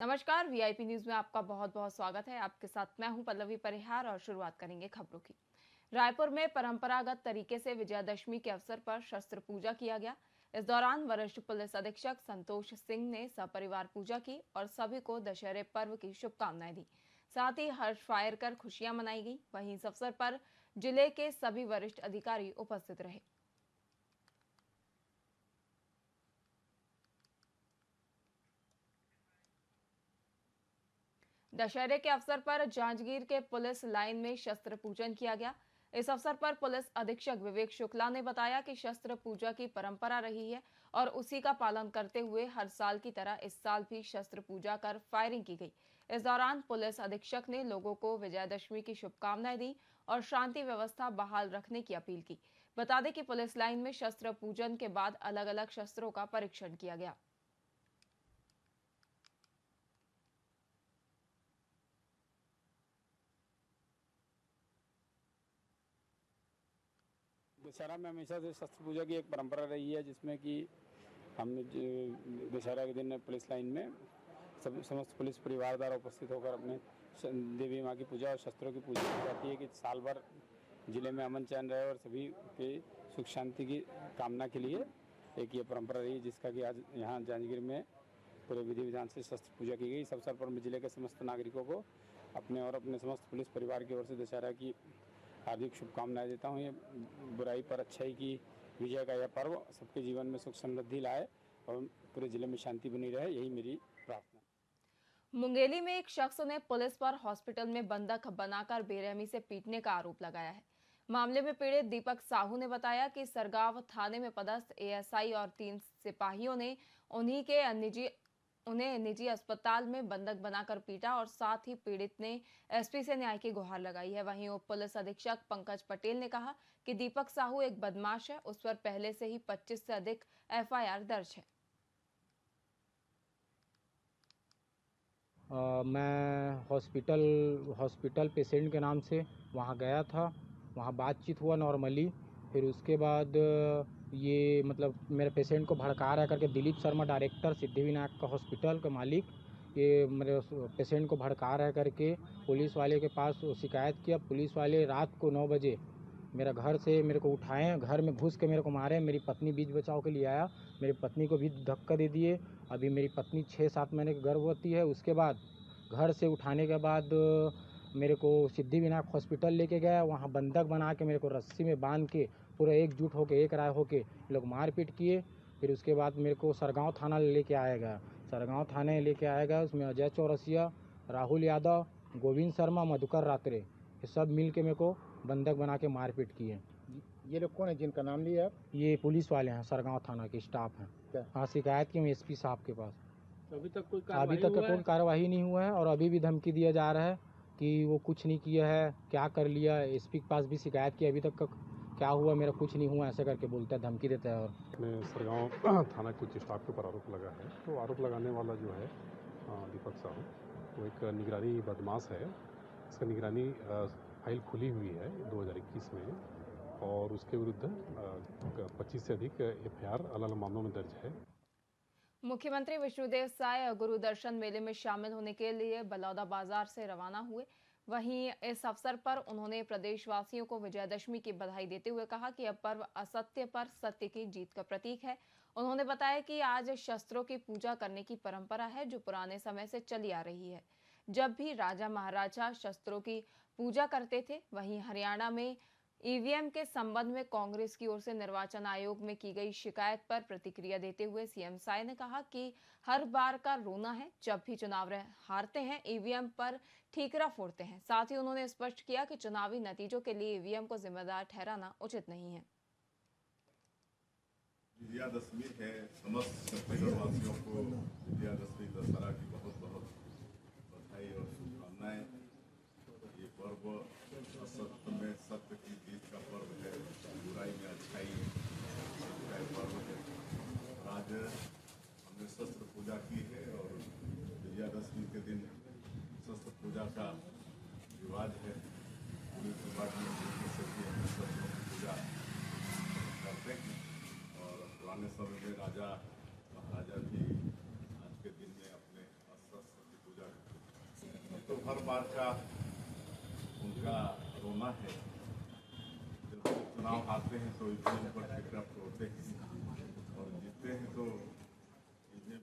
नमस्कार। VIP news में आपका बहुत बहुत स्वागत है। आपके साथ मैं हूं पल्लवी परिहार और शुरुआत करेंगे खबरों की। रायपुर में परंपरागत तरीके से विजयादशमी के अवसर पर शस्त्र पूजा किया गया। इस दौरान वरिष्ठ पुलिस अधीक्षक संतोष सिंह ने सपरिवार पूजा की और सभी को दशहरे पर्व की शुभकामनाएं दी। साथ ही हर्ष फायर कर खुशियां मनाई गई। वहीं इस अवसर पर जिले के सभी वरिष्ठ अधिकारी उपस्थित रहे। दशहरे के अवसर पर जांजगीर के पुलिस लाइन में शस्त्र पूजन किया गया। इस अवसर पर पुलिस अधीक्षक विवेक शुक्ला ने बताया कि शस्त्र पूजा की परंपरा रही है और उसी का पालन करते हुए हर साल की तरह इस साल भी शस्त्र पूजा कर फायरिंग की गई। इस दौरान पुलिस अधीक्षक ने लोगों को विजयादशमी की शुभकामनाएं दी और शांति व्यवस्था बहाल रखने की अपील की। बता दें कि पुलिस लाइन में शस्त्र पूजन के बाद अलग अलग शस्त्रों का परीक्षण किया गया। दशहरा में हमेशा से शस्त्र पूजा की एक परंपरा रही है, जिसमें कि हम दशहरा के दिन पुलिस लाइन में समस्त पुलिस परिवार द्वारा उपस्थित होकर अपने देवी माँ की पूजा और शस्त्रों की पूजा की जाती है कि साल भर जिले में अमन चैन रहे और सभी के सुख शांति की कामना के लिए एक ये परंपरा रही, जिसका कि आज यहाँ जांजगीर में पूरे विधि विधान से शस्त्र पूजा की गई। इस अवसर पर मैं जिले के समस्त नागरिकों को अपने और अपने समस्त पुलिस परिवार की ओर से दशहरा की हार्दिक शुभकामनाएं देता हूँ। ये बुराई पर अच्छाई की विजय का यह पर्व सबके जीवन में सुख समृद्धि लाए और पूरे जिले में शांति बनी रहे, यही मेरी प्रार्थना। मुंगेली में एक शख्स ने पुलिस पर हॉस्पिटल में बंधक बनाकर बेरहमी से पीटने का आरोप लगाया है। मामले में पीड़ित दीपक साहू ने बताया कि सरगांव थाने में पदस्थ एएसआई और 3 सिपाहियों ने उन्हें निजी अस्पताल में बंधक बनाकर पीटा और साथ ही पीड़ित ने एसपी से न्याय की गुहार लगाई है। वहीं उप पुलिस अधीक्षक पंकज पटेल ने कहा कि दीपक साहू एक बदमाश है, उस पर पहले से ही 25 से अधिक एफआईआर दर्ज है। मैं हॉस्पिटल पेशेंट के नाम से वहाँ गया था। वहाँ बातचीत हुआ नॉर्मली। फिर उसके बाद ये मतलब मेरे पेशेंट को भड़का रहा करके दिलीप शर्मा, डायरेक्टर सिद्धिविनायक का हॉस्पिटल का मालिक, ये मेरे पेशेंट को भड़का रहा करके पुलिस वाले के पास शिकायत किया। पुलिस वाले रात को 9 बजे मेरा घर से मेरे को उठाए, घर में घुस के मेरे को मारे। मेरी पत्नी बीच बचाव के लिए आया, मेरी पत्नी को भी धक्का दे दिए। अभी मेरी पत्नी 6-7 महीने की गर्भवती है। उसके बाद घर से उठाने के बाद मेरे को सिद्धिविनायक हॉस्पिटल लेके गया। वहाँ बंधक बना के मेरे को रस्सी में बांध के पूरा एकजुट होके एक राय होके लोग मारपीट किए। फिर उसके बाद मेरे को सरगांव थाना लेके आया गया। सरगांव थाने लेके आया गया। उसमें अजय चौरसिया, राहुल यादव, गोविंद शर्मा, मधुकर रात्रे, ये सब मिल के मेरे को बंधक बना के मारपीट किए। ये लोग कौन है जिनका नाम लिया आप? ये पुलिस वाले हैं, सरगांव थाना के स्टाफ हैं। हाँ, शिकायत की मैं एसपी साहब के पास। अभी तक कोई कार्रवाई नहीं हुआ है और अभी भी धमकी दिया जा रहा है कि वो कुछ नहीं किया है, क्या कर लिया। एसपी के पास भी शिकायत की, अभी तक क्या हुआ, मेरा कुछ नहीं हुआ, ऐसे करके बोलता है, धमकी देता है। और में सरगांव थाना कुछ स्टाफ के ऊपर आरोप लगा है। तो आरोप लगाने वाला जो है दीपक साहू, वो एक निगरानी बदमाश है। इसका निगरानी फाइल खुली हुई है 2021 में और उसके विरुद्ध 25 से अधिक एफआईआर अलग अलग मामलों में दर्ज है। मुख्यमंत्री विष्णुदेव साय गुरु दर्शन मेले में शामिल होने के लिए बलौदा बाजार से रवाना हुए। वहीं इस अवसर पर उन्होंने प्रदेशवासियों को विजयादशमी की बधाई देते हुए कहा कि यह पर्व असत्य पर सत्य की जीत का प्रतीक है। उन्होंने बताया कि आज शस्त्रों की पूजा करने की परंपरा है जो पुराने समय से चली आ रही है। जब भी राजा महाराजा शस्त्रों की पूजा करते थे। वहीं हरियाणा में ईवीएम के संबंध में कांग्रेस की ओर से निर्वाचन आयोग में की गई शिकायत पर प्रतिक्रिया देते हुए सीएम साय ने कहा कि हर बार का रोना है, जब भी चुनाव हारते हैं ईवीएम पर ठीकरा फोड़ते हैं। साथ ही उन्होंने स्पष्ट किया कि चुनावी नतीजों के लिए ईवीएम को जिम्मेदार ठहराना उचित नहीं है। विजयादशमी है, समस्त छत्तीसगढ़वासियों को विजयादशमी दशहरा की बहुत बहुत बधाई और शुभकामनाएं। ये पर्व असत्य में सत्य की जीत का पर्व है, बुराई में अच्छाई का पर्व है। आज हमने शस्त्र पूजा की है और विजयादशमी के दिन शस्त्र पूजा का रिवाज है। पूरे समाज में से भी हम शस्त्रों की पूजा करते हैं और पुराने समय में राजा महाराजा भी आज के दिन में अपने अस्त्र पार का उनका रोना है। जब चुनाव हारते हैं तो ईवीएम पर टिकट तोड़ते हैं और जीतते हैं तो ईवीएम।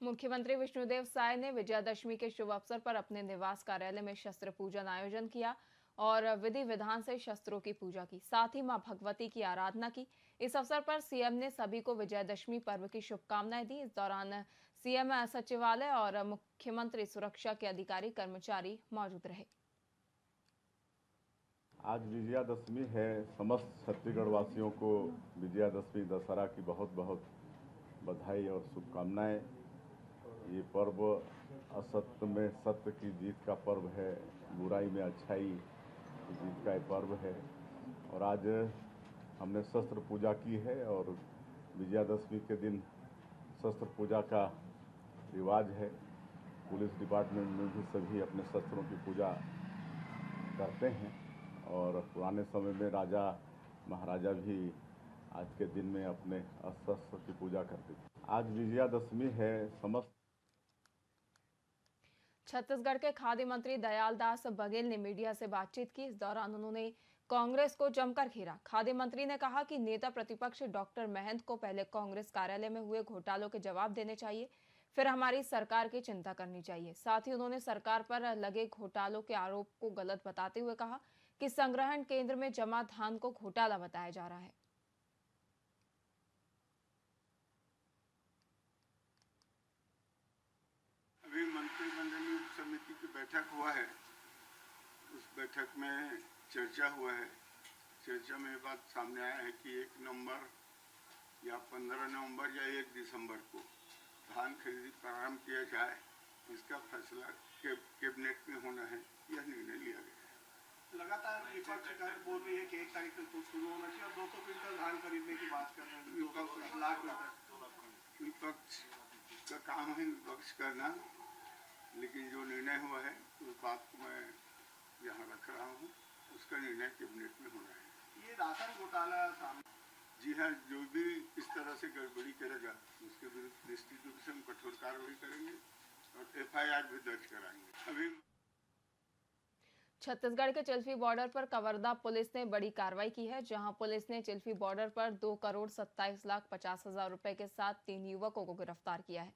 मुख्यमंत्री विष्णुदेव साय ने विजयादशमी के शुभ अवसर पर अपने निवास कार्यालय में शस्त्र पूजन आयोजन किया और विधि विधान से शस्त्रों की पूजा की, साथ ही मां भगवती की आराधना की। इस अवसर पर सीएम ने सभी को विजयादशमी पर्व की शुभकामनाएं दी। इस दौरान सीएम सचिवालय और मुख्यमंत्री सुरक्षा के अधिकारी कर्मचारी मौजूद रहे। आज विजयादशमी है। समस्त छत्तीसगढ़ वासियों को विजयादशमी दशहरा की बहुत बहुत बधाई और शुभकामनाएं। ये पर्व असत्य में सत्य की जीत का पर्व है, बुराई में अच्छाई की जीत का ये पर्व है। और आज हमने शस्त्र पूजा की है और विजयादशमी के दिन शस्त्र पूजा का रिवाज है। पुलिस डिपार्टमेंट में भी सभी अपने शस्त्रों की पूजा करते हैं और पुराने समय में राजा महाराजा भी आज के दिन में अपने शस्त्र की पूजा करते थे। आज विजयादशमी है। समस्त छत्तीसगढ़ के खाद्य मंत्री दयालदास बघेल ने मीडिया से बातचीत की। इस दौरान उन्होंने कांग्रेस को जमकर घेरा। खाद्य मंत्री ने कहा कि नेता प्रतिपक्ष डॉक्टर महंत को पहले कांग्रेस कार्यालय में हुए घोटालों के जवाब देने चाहिए, फिर हमारी सरकार की चिंता करनी चाहिए। साथ ही उन्होंने सरकार पर लगे घोटालों के आरोप को गलत बताते हुए कहा कि संग्रहण केंद्र में जमा धान को घोटाला बताया जा रहा है। अभी मंत्रिमंडलीय समिति की बैठक हुआ है, उस बैठक में चर्चा हुआ है। चर्चा में ये बात सामने आया है कि 1 नवंबर या 15 नवंबर या 1 दिसंबर को धान खरीदी प्रारंभ किया जाए, इसका फैसला कैबिनेट में होना है, यह निर्णय लिया गया है। लगातार विपक्ष बोल रही है कि 1 तारीख को शुरू होना चाहिए और 200 क्विंटल धान खरीदने की बात कर रहे हैं। विपक्ष का काम है विपक्ष करना, लेकिन जो निर्णय हुआ है उस बात को मैं यहाँ रख रहा हूँ। उसका निर्णय कैबिनेट में होना है। ये राशन घोटाला सामने, जी हाँ, जो भी इस तरह से गड़बड़ी करेगा उसके विरुद्ध निश्चित रूप से हम कठोर कार्रवाई करेंगे और FIR भी दर्ज कराएंगे। अभी छत्तीसगढ़ के चिल्फी बॉर्डर पर कवर्धा पुलिस ने बड़ी कार्रवाई की है, जहां पुलिस ने चिल्फी बॉर्डर पर 2,27,50,000 रुपए के साथ 3 युवकों को गिरफ्तार किया है।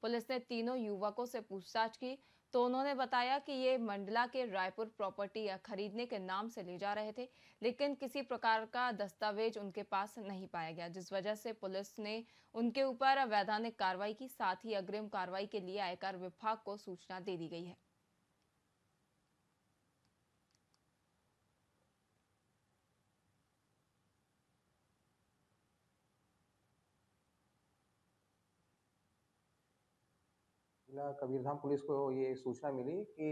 पुलिस ने तीनों युवकों से पूछताछ की तो उन्होंने बताया कि ये मंडला के रायपुर प्रॉपर्टी खरीदने के नाम से ले जा रहे थे, लेकिन किसी प्रकार का दस्तावेज उनके पास नहीं पाया गया, जिस वजह से पुलिस ने उनके ऊपर वैधानिक कार्रवाई की। साथ ही अग्रिम कार्रवाई के लिए आयकर विभाग को सूचना दे दी गई है। जिला कबीरधाम पुलिस को ये सूचना मिली कि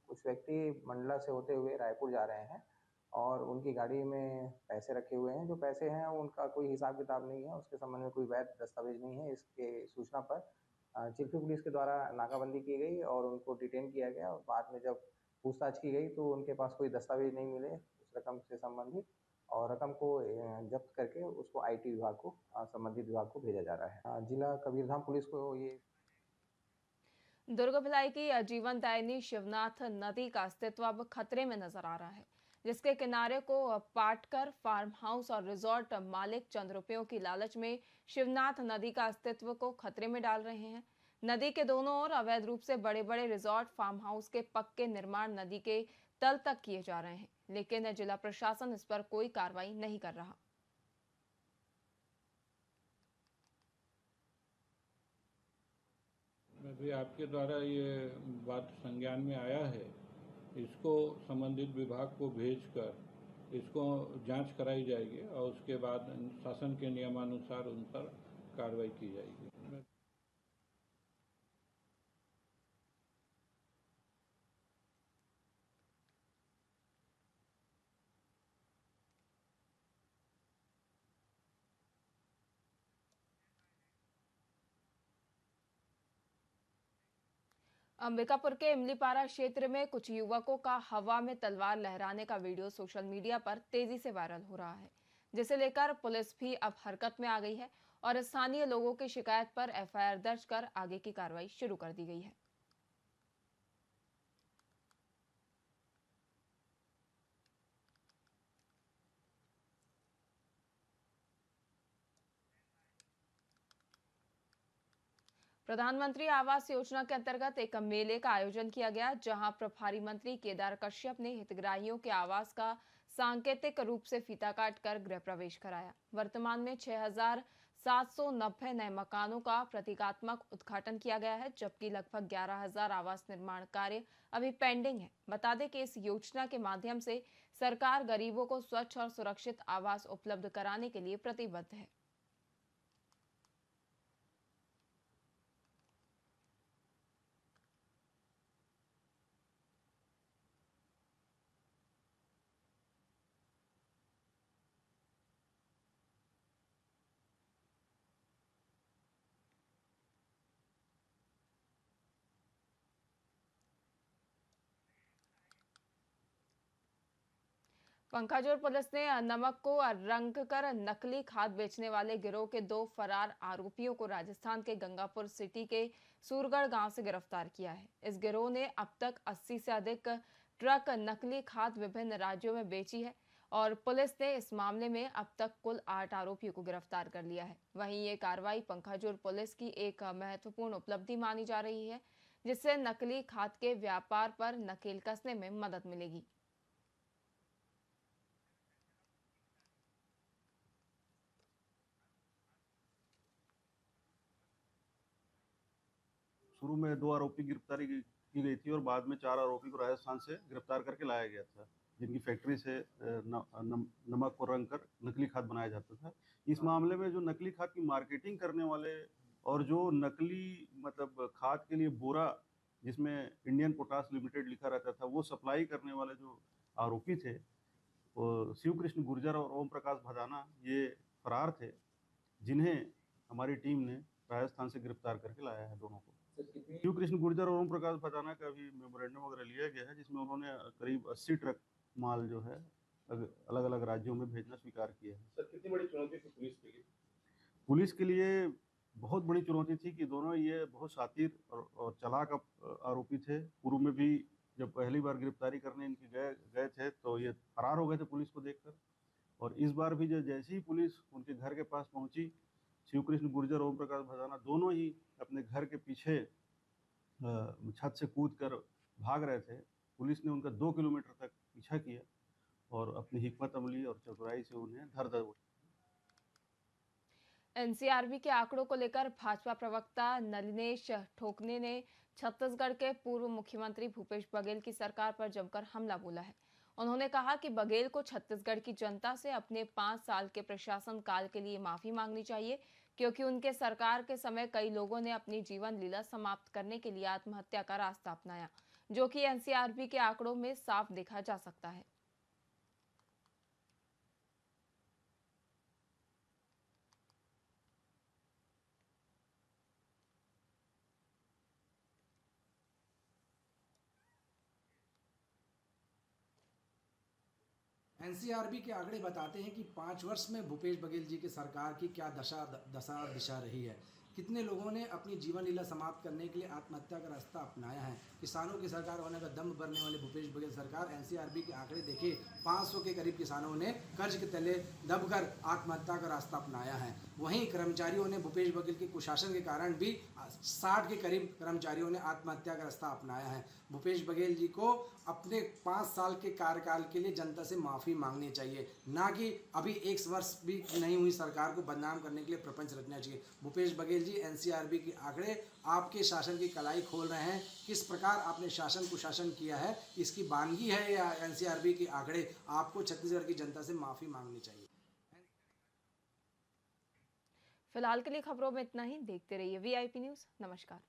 कुछ व्यक्ति मंडला से होते हुए रायपुर जा रहे हैं और उनकी गाड़ी में पैसे रखे हुए हैं। जो पैसे हैं उनका कोई हिसाब किताब नहीं है, उसके संबंध में कोई वैध दस्तावेज नहीं है। इसके सूचना पर चिल्फी पुलिस के द्वारा नाकाबंदी की गई और उनको डिटेन किया गया और बाद में जब पूछताछ की गई तो उनके पास कोई दस्तावेज नहीं मिले उस रकम से संबंधित, और रकम को जब्त करके उसको IT विभाग को संबंधित विभाग को भेजा जा रहा है। जिला कबीरधाम पुलिस को ये दुर्ग भिलाई की जीवनदायिनी शिवनाथ नदी का अस्तित्व अब खतरे में नजर आ रहा है, जिसके किनारे को पाटकर फार्म हाउस और रिजॉर्ट मालिक चंद रुपयों की लालच में शिवनाथ नदी का अस्तित्व को खतरे में डाल रहे हैं। नदी के दोनों ओर अवैध रूप से बड़े बड़े रिजॉर्ट फार्म हाउस के पक्के निर्माण नदी के तल तक किए जा रहे हैं, लेकिन जिला प्रशासन इस पर कोई कार्रवाई नहीं कर रहा। अभी आपके द्वारा ये बात संज्ञान में आया है, इसको संबंधित विभाग को भेजकर इसको जांच कराई जाएगी और उसके बाद शासन के नियमानुसार उन पर कार्रवाई की जाएगी। अंबिकापुर के इमलीपारा क्षेत्र में कुछ युवकों का हवा में तलवार लहराने का वीडियो सोशल मीडिया पर तेजी से वायरल हो रहा है, जिसे लेकर पुलिस भी अब हरकत में आ गई है और स्थानीय लोगों की शिकायत पर FIR दर्ज कर आगे की कार्रवाई शुरू कर दी गई है। प्रधानमंत्री आवास योजना के अंतर्गत एक मेले का आयोजन किया गया, जहां प्रभारी मंत्री केदार कश्यप ने हितग्राहियों के आवास का सांकेतिक रूप से फीता काटकर गृह प्रवेश कराया। वर्तमान में 6,790 नए मकानों का प्रतीकात्मक उद्घाटन किया गया है, जबकि लगभग 11,000 आवास निर्माण कार्य अभी पेंडिंग है। बता दें कि इस योजना के माध्यम से सरकार गरीबों को स्वच्छ और सुरक्षित आवास उपलब्ध कराने के लिए प्रतिबद्ध है। पंखाजोर पुलिस ने नमक को रंग कर नकली खाद बेचने वाले गिरोह के 2 फरार आरोपियों को राजस्थान के गंगापुर सिटी के सूरगढ़ गांव से गिरफ्तार किया है। इस गिरोह ने अब तक 80 से अधिक ट्रक नकली खाद विभिन्न राज्यों में बेची है और पुलिस ने इस मामले में अब तक कुल 8 आरोपियों को गिरफ्तार कर लिया है। वहीं ये कार्रवाई पंखाजोर पुलिस की एक महत्वपूर्ण उपलब्धि मानी जा रही है, जिससे नकली खाद के व्यापार पर नकेल कसने में मदद मिलेगी। शुरू में 2 आरोपी गिरफ्तारी की गई थी और बाद में 4 आरोपी को राजस्थान से गिरफ्तार करके लाया गया था, जिनकी फैक्ट्री से नमक को रंग कर नकली खाद बनाया जाता था। इस मामले में जो नकली खाद की मार्केटिंग करने वाले और जो नकली मतलब खाद के लिए बोरा जिसमें इंडियन पोटास लिमिटेड लिखा रहता था, वो सप्लाई करने वाले जो आरोपी थे, वो शिव कृष्ण गुर्जर और ओम प्रकाश भदाना, ये फरार थे, जिन्हें हमारी टीम ने राजस्थान से गिरफ्तार करके लाया है दोनों को। शिव कृष्ण गुर्जर और ओम प्रकाश भदाना का भी मेमोरेंडम वगैरह लिया गया है, जिसमें उन्होंने करीब 80 ट्रक माल जो है अलग अलग राज्यों में भेजना स्वीकार किया है। सर, कितनी बड़ी चुनौती थी पुलिस के लिए? पुलिस के लिए बहुत बड़ी चुनौती थी कि दोनों ये बहुत शातिर और चालाक आरोपी थे। पूर्व में भी जब पहली बार गिरफ्तारी करने इनकी गए थे तो ये फरार हो गए थे पुलिस को देखकर, और इस बार भी जैसे ही पुलिस उनके घर के पास पहुंची, शिव कृष्ण गुर्जर ओम प्रकाश भदाना दोनों ही अपने घर के पीछे छत से कूद कर भाग रहे थे। पुलिस ने उनका 2 किलोमीटर तक पीछा किया और अपनी हिकमत अमली और चतुराई से उन्हें धर एनसीआरबी के आंकड़ों को लेकर भाजपा प्रवक्ता नलिनेश ठोकने ने छत्तीसगढ़ के पूर्व मुख्यमंत्री भूपेश बघेल की सरकार पर जमकर हमला बोला है। उन्होंने कहा कि बघेल को छत्तीसगढ़ की जनता से अपने 5 साल के प्रशासन काल के लिए माफी मांगनी चाहिए, क्योंकि उनके सरकार के समय कई लोगों ने अपनी जीवन लीला समाप्त करने के लिए आत्महत्या का रास्ता अपनाया, जो कि एनसीआरबी के आंकड़ों में साफ देखा जा सकता है। एनसीआरबी के आंकड़े बताते हैं कि 5 वर्ष में भूपेश बघेल जी की सरकार की क्या दशा दिशा रही है। कितने लोगों ने अपनी जीवन लीला समाप्त करने के लिए आत्महत्या का रास्ता अपनाया है। किसानों की सरकार होने का दम भरने वाली भूपेश बघेल सरकार, एनसीआरबी के आंकड़े देखिए, 500 के करीब किसानों ने कर्ज के तले दबकर आत्महत्या का रास्ता अपनाया है। वहीं कर्मचारियों ने भूपेश बघेल के कुशासन के कारण भी 60 के करीब कर्मचारियों ने आत्महत्या का रास्ता अपनाया है। भूपेश बघेल जी को अपने 5 साल के कार्यकाल के लिए जनता से माफ़ी मांगनी चाहिए, ना कि अभी 1 वर्ष भी नहीं हुई सरकार को बदनाम करने के लिए प्रपंच रचना चाहिए। भूपेश बघेल जी, एनसीआरबी के आंकड़े आपके शासन की कलाई खोल रहे हैं। किस प्रकार आपने शासन कुशासन किया है, इसकी बानगी है या एनसीआरबी के आंकड़े? आपको छत्तीसगढ़ की जनता से माफ़ी मांगनी चाहिए। फिलहाल के लिए खबरों में इतना ही। देखते रहिए वीआईपी न्यूज़। नमस्कार।